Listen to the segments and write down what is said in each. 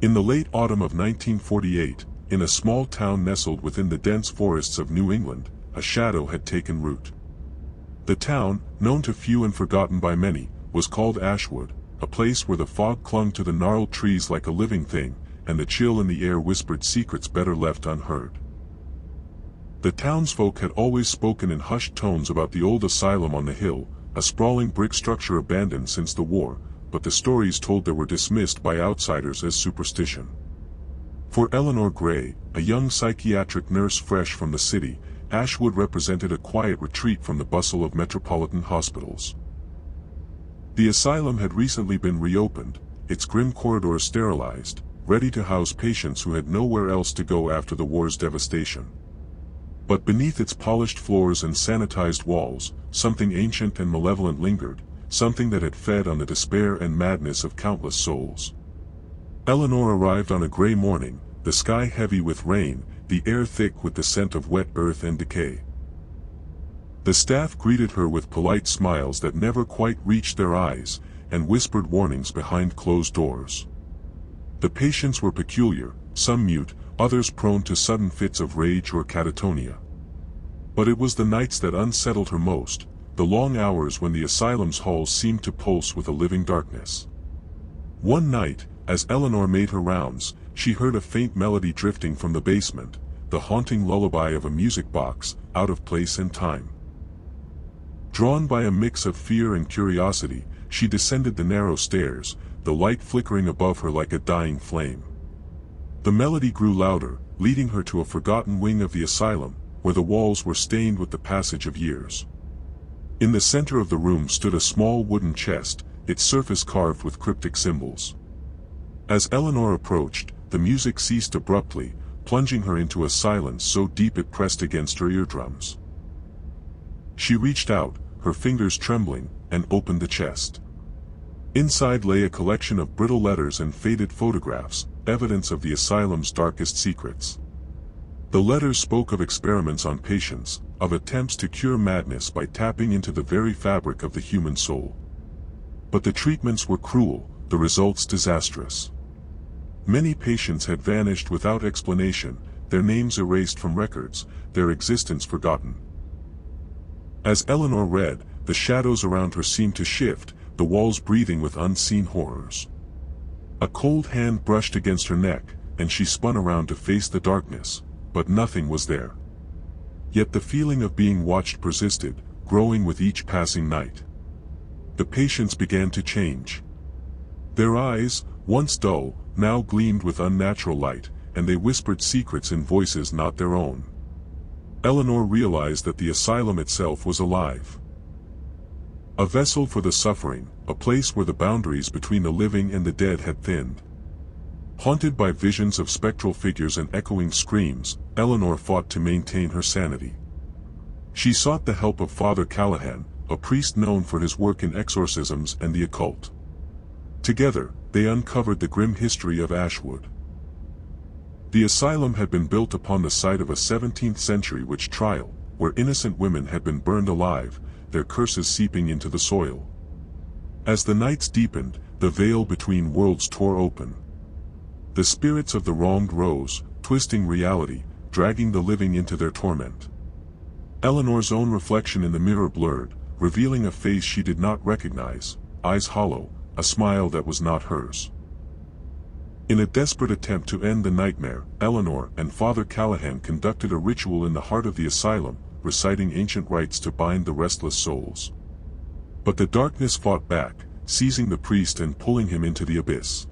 In the late autumn of 1948, in a small town nestled within the dense forests of New England, a shadow had taken root. The town, known to few and forgotten by many, was called Ashwood, a place where the fog clung to the gnarled trees like a living thing, and the chill in the air whispered secrets better left unheard. The townsfolk had always spoken in hushed tones about the old asylum on the hill, a sprawling brick structure abandoned since the war, but the stories told there were dismissed by outsiders as superstition. For Eleanor Gray, a young psychiatric nurse fresh from the city, Ashwood represented a quiet retreat from the bustle of metropolitan hospitals. The asylum had recently been reopened, its grim corridors sterilized, ready to house patients who had nowhere else to go after the war's devastation. But beneath its polished floors and sanitized walls, something ancient and malevolent lingered, something that had fed on the despair and madness of countless souls. Eleanor arrived on a gray morning, the sky heavy with rain, the air thick with the scent of wet earth and decay. The staff greeted her with polite smiles that never quite reached their eyes, and whispered warnings behind closed doors. The patients were peculiar, some mute, others prone to sudden fits of rage or catatonia. But it was the nights that unsettled her most, the long hours when the asylum's halls seemed to pulse with a living darkness. One night, as Eleanor made her rounds, she heard a faint melody drifting from the basement, the haunting lullaby of a music box, out of place and time. Drawn by a mix of fear and curiosity, she descended the narrow stairs, the light flickering above her like a dying flame. The melody grew louder, leading her to a forgotten wing of the asylum, where the walls were stained with the passage of years. In the center of the room stood a small wooden chest, its surface carved with cryptic symbols. As Eleanor approached, the music ceased abruptly, plunging her into a silence so deep it pressed against her eardrums. She reached out, her fingers trembling, and opened the chest. Inside lay a collection of brittle letters and faded photographs, evidence of the asylum's darkest secrets. The letters spoke of experiments on patients, of attempts to cure madness by tapping into the very fabric of the human soul. But the treatments were cruel, the results disastrous. Many patients had vanished without explanation, their names erased from records, their existence forgotten. As Eleanor read, the shadows around her seemed to shift, the walls breathing with unseen horrors. A cold hand brushed against her neck, and she spun around to face the darkness, but nothing was there. Yet the feeling of being watched persisted, growing with each passing night. The patients began to change. Their eyes, once dull, now gleamed with unnatural light, and they whispered secrets in voices not their own. Eleanor realized that the asylum itself was alive. A vessel for the suffering, a place where the boundaries between the living and the dead had thinned. Haunted by visions of spectral figures and echoing screams, Eleanor fought to maintain her sanity. She sought the help of Father Callahan, a priest known for his work in exorcisms and the occult. Together, they uncovered the grim history of Ashwood. The asylum had been built upon the site of a 17th-century witch trial, where innocent women had been burned alive, their curses seeping into the soil. As the nights deepened, the veil between worlds tore open. The spirits of the wronged rose, twisting reality, dragging the living into their torment. Eleanor's own reflection in the mirror blurred, revealing a face she did not recognize, eyes hollow, a smile that was not hers. In a desperate attempt to end the nightmare, Eleanor and Father Callahan conducted a ritual in the heart of the asylum, reciting ancient rites to bind the restless souls. But the darkness fought back, seizing the priest and pulling him into the abyss.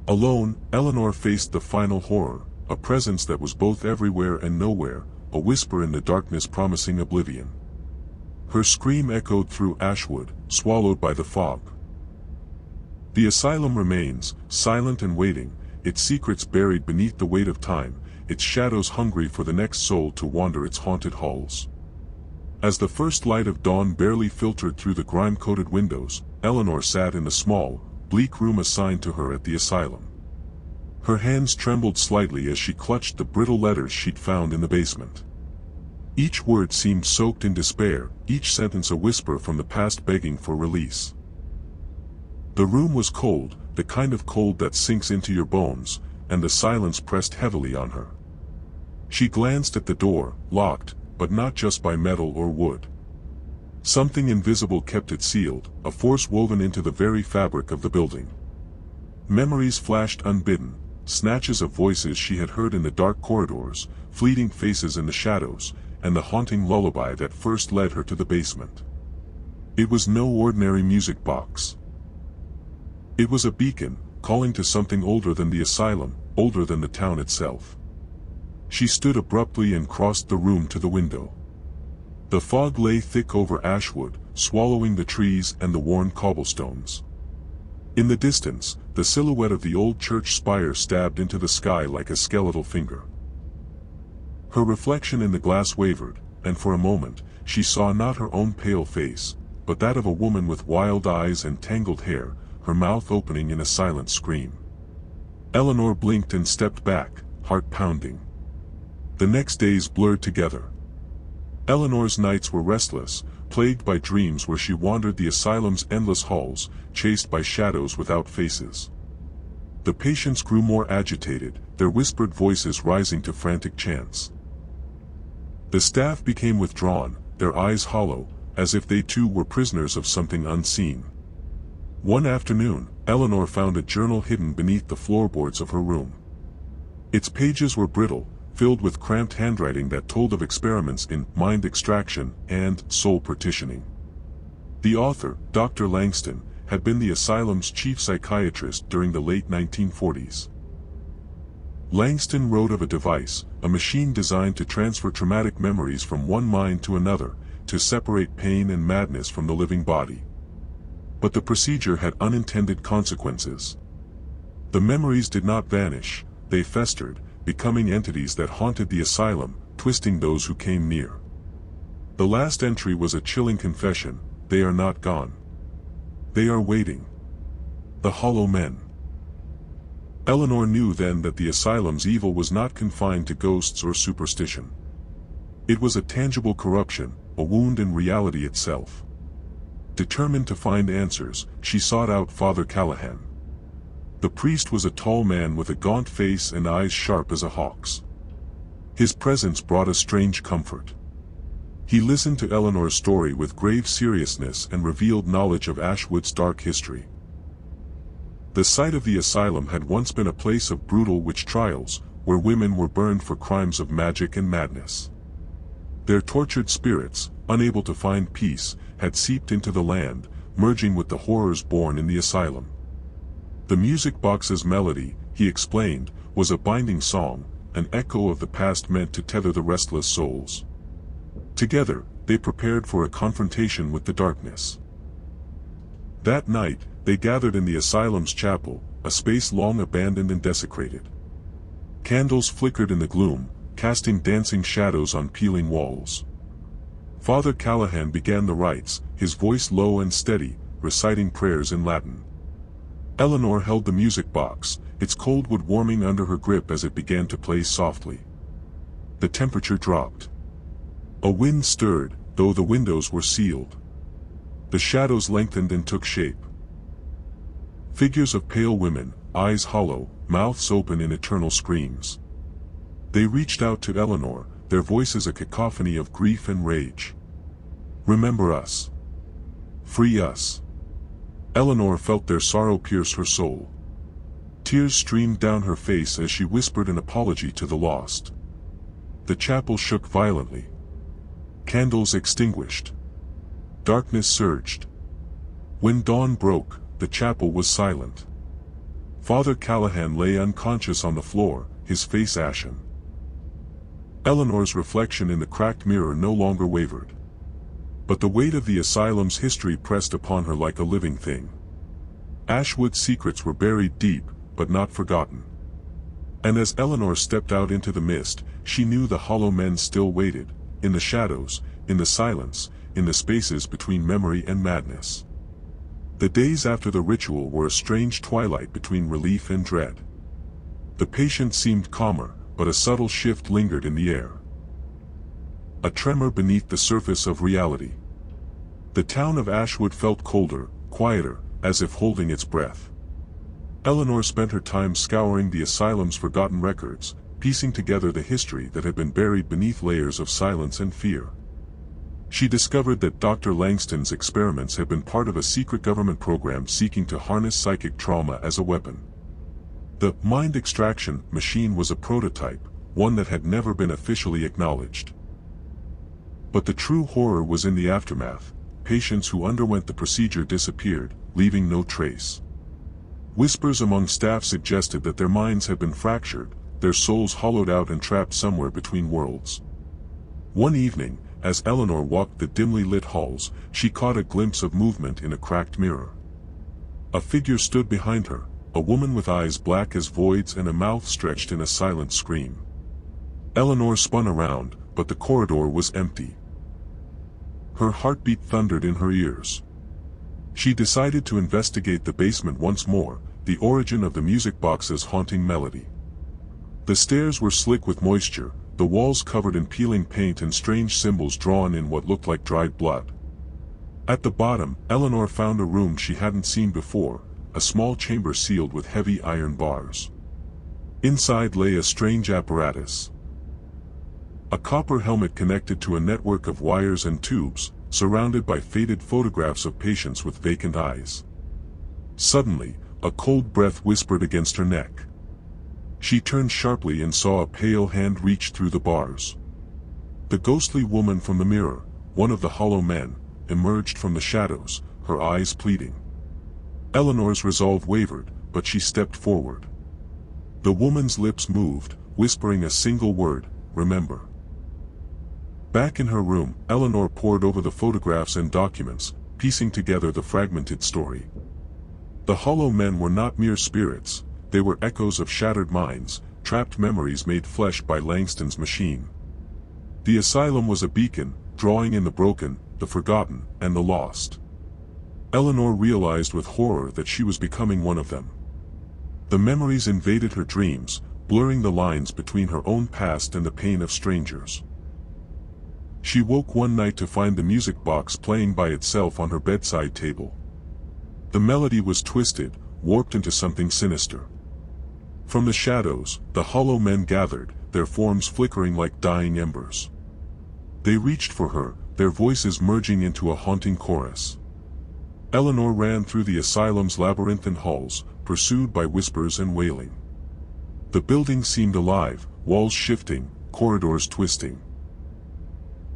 Alone, Eleanor faced the final horror, a presence that was both everywhere and nowhere, a whisper in the darkness promising oblivion. Her scream echoed through Ashwood, swallowed by the fog. The asylum remains, silent and waiting, its secrets buried beneath the weight of time, its shadows hungry for the next soul to wander its haunted halls. As the first light of dawn barely filtered through the grime-coated windows, Eleanor sat in the small, bleak room assigned to her at the asylum. Her hands trembled slightly as she clutched the brittle letters she'd found in the basement. Each word seemed soaked in despair, each sentence a whisper from the past begging for release. The room was cold, the kind of cold that sinks into your bones, and the silence pressed heavily on her. She glanced at the door, locked, but not just by metal or wood. Something invisible kept it sealed, a force woven into the very fabric of the building. Memories flashed unbidden, snatches of voices she had heard in the dark corridors, fleeting faces in the shadows, and the haunting lullaby that first led her to the basement. It was no ordinary music box. It was a beacon, calling to something older than the asylum, older than the town itself. She stood abruptly and crossed the room to the window. The fog lay thick over Ashwood, swallowing the trees and the worn cobblestones. In the distance, the silhouette of the old church spire stabbed into the sky like a skeletal finger. Her reflection in the glass wavered, and for a moment, she saw not her own pale face, but that of a woman with wild eyes and tangled hair, her mouth opening in a silent scream. Eleanor blinked and stepped back, heart pounding. The next days blurred together. Eleanor's nights were restless, plagued by dreams where she wandered the asylum's endless halls, chased by shadows without faces. The patients grew more agitated, their whispered voices rising to frantic chants. The staff became withdrawn, their eyes hollow, as if they too were prisoners of something unseen. One afternoon, Eleanor found a journal hidden beneath the floorboards of her room. Its pages were brittle, filled with cramped handwriting that told of experiments in mind extraction and soul partitioning. The author, Dr. Langston, had been the asylum's chief psychiatrist during the late 1940s. Langston wrote of a device, a machine designed to transfer traumatic memories from one mind to another, to separate pain and madness from the living body. But the procedure had unintended consequences. The memories did not vanish, they festered, becoming entities that haunted the asylum, twisting those who came near. The last entry was a chilling confession: they are not gone. They are waiting. The Hollow Men. Eleanor knew then that the asylum's evil was not confined to ghosts or superstition. It was a tangible corruption, a wound in reality itself. Determined to find answers, she sought out Father Callahan. The priest was a tall man with a gaunt face and eyes sharp as a hawk's. His presence brought a strange comfort. He listened to Eleanor's story with grave seriousness and revealed knowledge of Ashwood's dark history. The site of the asylum had once been a place of brutal witch trials, where women were burned for crimes of magic and madness. Their tortured spirits, unable to find peace, had seeped into the land, merging with the horrors born in the asylum. The music box's melody, he explained, was a binding song, an echo of the past meant to tether the restless souls. Together, they prepared for a confrontation with the darkness. That night, they gathered in the asylum's chapel, a space long abandoned and desecrated. Candles flickered in the gloom, casting dancing shadows on peeling walls. Father Callahan began the rites, his voice low and steady, reciting prayers in Latin. Eleanor held the music box, its cold wood warming under her grip as it began to play softly. The temperature dropped. A wind stirred, though the windows were sealed. The shadows lengthened and took shape. Figures of pale women, eyes hollow, mouths open in eternal screams. They reached out to Eleanor, their voices a cacophony of grief and rage. Remember us. Free us. Eleanor felt their sorrow pierce her soul. Tears streamed down her face as she whispered an apology to the lost. The chapel shook violently. Candles extinguished. Darkness surged. When dawn broke, the chapel was silent. Father Callahan lay unconscious on the floor, his face ashen. Eleanor's reflection in the cracked mirror no longer wavered. But the weight of the asylum's history pressed upon her like a living thing. Ashwood's secrets were buried deep, but not forgotten. And as Eleanor stepped out into the mist, she knew the Hollow Men still waited, in the shadows, in the silence, in the spaces between memory and madness. The days after the ritual were a strange twilight between relief and dread. The patient seemed calmer, but a subtle shift lingered in the air. A tremor beneath the surface of reality. The town of Ashwood felt colder, quieter, as if holding its breath. Eleanor spent her time scouring the asylum's forgotten records, piecing together the history that had been buried beneath layers of silence and fear. She discovered that Dr. Langston's experiments had been part of a secret government program seeking to harness psychic trauma as a weapon. The mind extraction machine was a prototype, one that had never been officially acknowledged. But the true horror was in the aftermath. Patients who underwent the procedure disappeared, leaving no trace. Whispers among staff suggested that their minds had been fractured, their souls hollowed out and trapped somewhere between worlds. One evening, as Eleanor walked the dimly lit halls, she caught a glimpse of movement in a cracked mirror. A figure stood behind her, a woman with eyes black as voids and a mouth stretched in a silent scream. Eleanor spun around, but the corridor was empty. Her heartbeat thundered in her ears. She decided to investigate the basement once more, the origin of the music box's haunting melody. The stairs were slick with moisture, the walls covered in peeling paint and strange symbols drawn in what looked like dried blood. At the bottom, Eleanor found a room she hadn't seen before, a small chamber sealed with heavy iron bars. Inside lay a strange apparatus. A copper helmet connected to a network of wires and tubes, surrounded by faded photographs of patients with vacant eyes. Suddenly, a cold breath whispered against her neck. She turned sharply and saw a pale hand reach through the bars. The ghostly woman from the mirror, one of the hollow men, emerged from the shadows, her eyes pleading. Eleanor's resolve wavered, but she stepped forward. The woman's lips moved, whispering a single word, "Remember." Back in her room, Eleanor pored over the photographs and documents, piecing together the fragmented story. The hollow men were not mere spirits, they were echoes of shattered minds, trapped memories made flesh by Langston's machine. The asylum was a beacon, drawing in the broken, the forgotten, and the lost. Eleanor realized with horror that she was becoming one of them. The memories invaded her dreams, blurring the lines between her own past and the pain of strangers. She woke one night to find the music box playing by itself on her bedside table. The melody was twisted, warped into something sinister. From the shadows, the hollow men gathered, their forms flickering like dying embers. They reached for her, their voices merging into a haunting chorus. Eleanor ran through the asylum's labyrinthine halls, pursued by whispers and wailing. The building seemed alive, walls shifting, corridors twisting.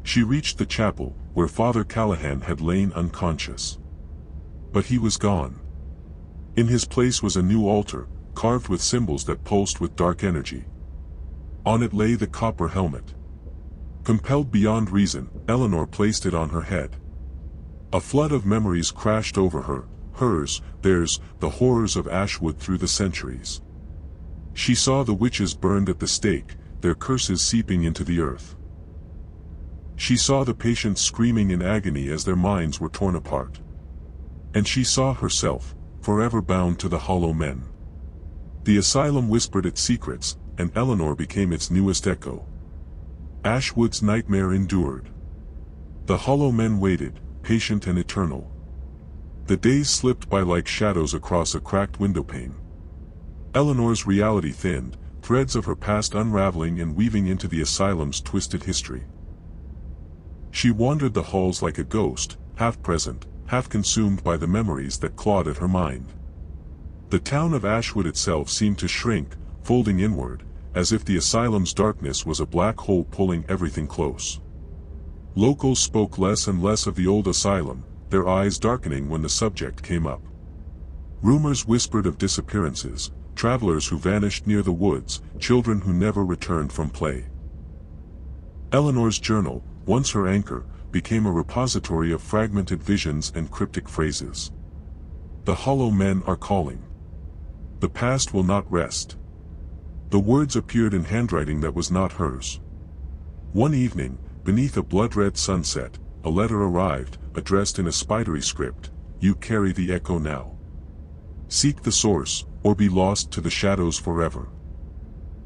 She reached the chapel, where Father Callahan had lain unconscious. But he was gone. In his place was a new altar, carved with symbols that pulsed with dark energy. On it lay the copper helmet. Compelled beyond reason, Eleanor placed it on her head. A flood of memories crashed over her, hers, theirs, the horrors of Ashwood through the centuries. She saw the witches burned at the stake, their curses seeping into the earth. She saw the patients screaming in agony as their minds were torn apart. And she saw herself, forever bound to the hollow men. The asylum whispered its secrets, and Eleanor became its newest echo. Ashwood's nightmare endured. The hollow men waited, patient and eternal. The days slipped by like shadows across a cracked windowpane. Eleanor's reality thinned, threads of her past unraveling and weaving into the asylum's twisted history. She wandered the halls like a ghost, half present, half consumed by the memories that clawed at her mind. The town of Ashwood itself seemed to shrink, folding inward, as if the asylum's darkness was a black hole pulling everything close. Locals spoke less and less of the old asylum, their eyes darkening when the subject came up. Rumors whispered of disappearances, travelers who vanished near the woods, children who never returned from play. Eleanor's journal, once her anchor, became a repository of fragmented visions and cryptic phrases. The hollow men are calling. The past will not rest. The words appeared in handwriting that was not hers. One evening, beneath a blood-red sunset, a letter arrived, addressed in a spidery script. You carry the echo now. Seek the source, or be lost to the shadows forever.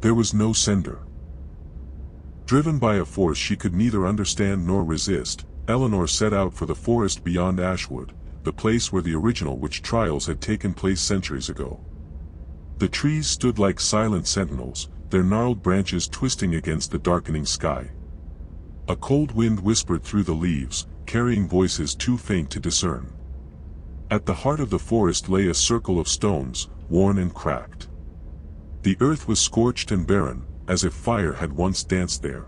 There was no sender. Driven by a force she could neither understand nor resist, Eleanor set out for the forest beyond Ashwood, the place where the original witch trials had taken place centuries ago. The trees stood like silent sentinels, their gnarled branches twisting against the darkening sky. A cold wind whispered through the leaves, carrying voices too faint to discern. At the heart of the forest lay a circle of stones, worn and cracked. The earth was scorched and barren, as if fire had once danced there.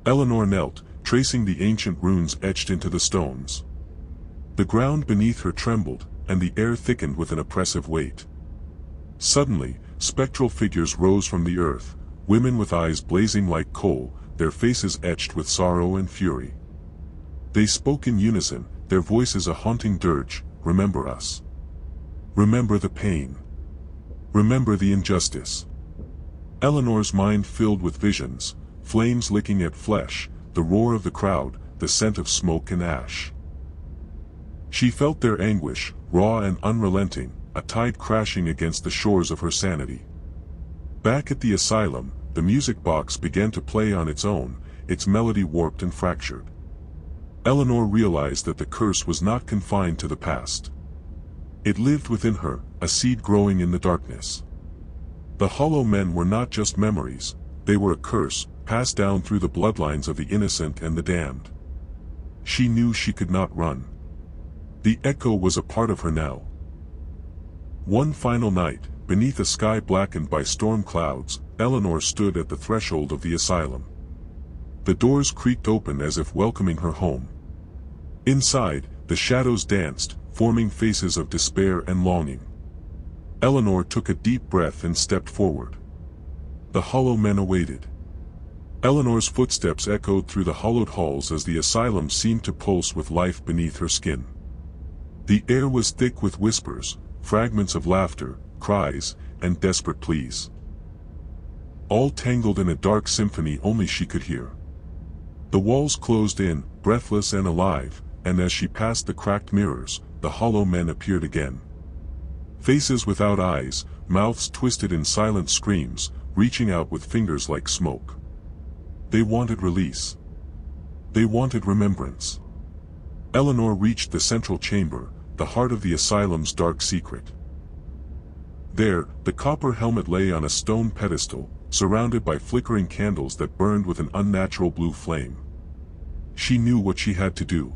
Eleanor knelt, tracing the ancient runes etched into the stones. The ground beneath her trembled, and the air thickened with an oppressive weight. Suddenly, spectral figures rose from the earth, women with eyes blazing like coal, their faces etched with sorrow and fury. They spoke in unison, their voices a haunting dirge, "Remember us. Remember the pain. Remember the injustice." Eleanor's mind filled with visions, flames licking at flesh, the roar of the crowd, the scent of smoke and ash. She felt their anguish, raw and unrelenting, a tide crashing against the shores of her sanity. Back at the asylum, the music box began to play on its own, its melody warped and fractured. Eleanor realized that the curse was not confined to the past. It lived within her, a seed growing in the darkness. The Hollow Men were not just memories, they were a curse, passed down through the bloodlines of the innocent and the damned. She knew she could not run. The echo was a part of her now. One final night, beneath a sky blackened by storm clouds, Eleanor stood at the threshold of the asylum. The doors creaked open as if welcoming her home. Inside, the shadows danced, forming faces of despair and longing. Eleanor took a deep breath and stepped forward. The Hollow Men awaited. Eleanor's footsteps echoed through the hollowed halls as the asylum seemed to pulse with life beneath her skin. The air was thick with whispers, fragments of laughter, cries, and desperate pleas. All tangled in a dark symphony only she could hear. The walls closed in, breathless and alive, and as she passed the cracked mirrors, the Hollow Men appeared again. Faces without eyes, mouths twisted in silent screams, reaching out with fingers like smoke. They wanted release. They wanted remembrance. Eleanor reached the central chamber, the heart of the asylum's dark secret. There, the copper helmet lay on a stone pedestal, surrounded by flickering candles that burned with an unnatural blue flame. She knew what she had to do.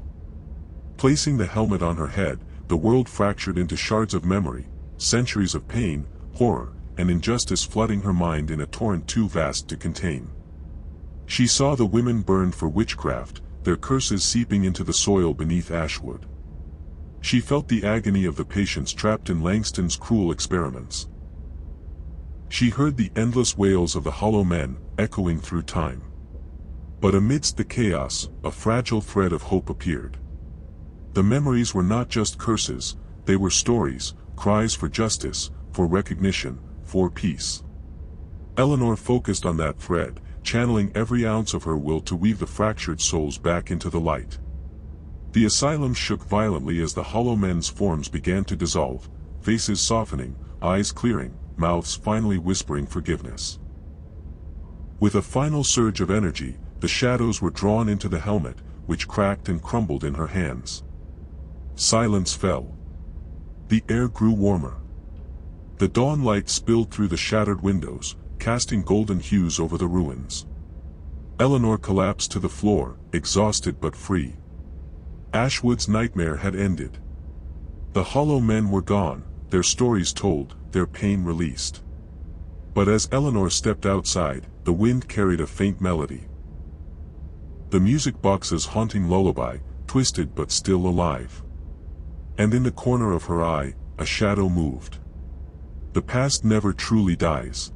Placing the helmet on her head, the world fractured into shards of memory, centuries of pain, horror, and injustice flooding her mind in a torrent too vast to contain. She saw the women burned for witchcraft, their curses seeping into the soil beneath Ashwood. She felt the agony of the patients trapped in Langston's cruel experiments. She heard the endless wails of the Hollow Men, echoing through time. But amidst the chaos, a fragile thread of hope appeared. The memories were not just curses, they were stories, cries for justice, for recognition, for peace. Eleanor focused on that thread, channeling every ounce of her will to weave the fractured souls back into the light. The asylum shook violently as the Hollow Men's forms began to dissolve, faces softening, eyes clearing, mouths finally whispering forgiveness. With a final surge of energy, the shadows were drawn into the helmet, which cracked and crumbled in her hands. Silence fell. The air grew warmer. The dawn light spilled through the shattered windows, casting golden hues over the ruins. Eleanor collapsed to the floor, exhausted but free. Ashwood's nightmare had ended. The Hollow Men were gone, their stories told, their pain released. But as Eleanor stepped outside, the wind carried a faint melody. The music box's haunting lullaby, twisted but still alive. And in the corner of her eye, a shadow moved. The past never truly dies.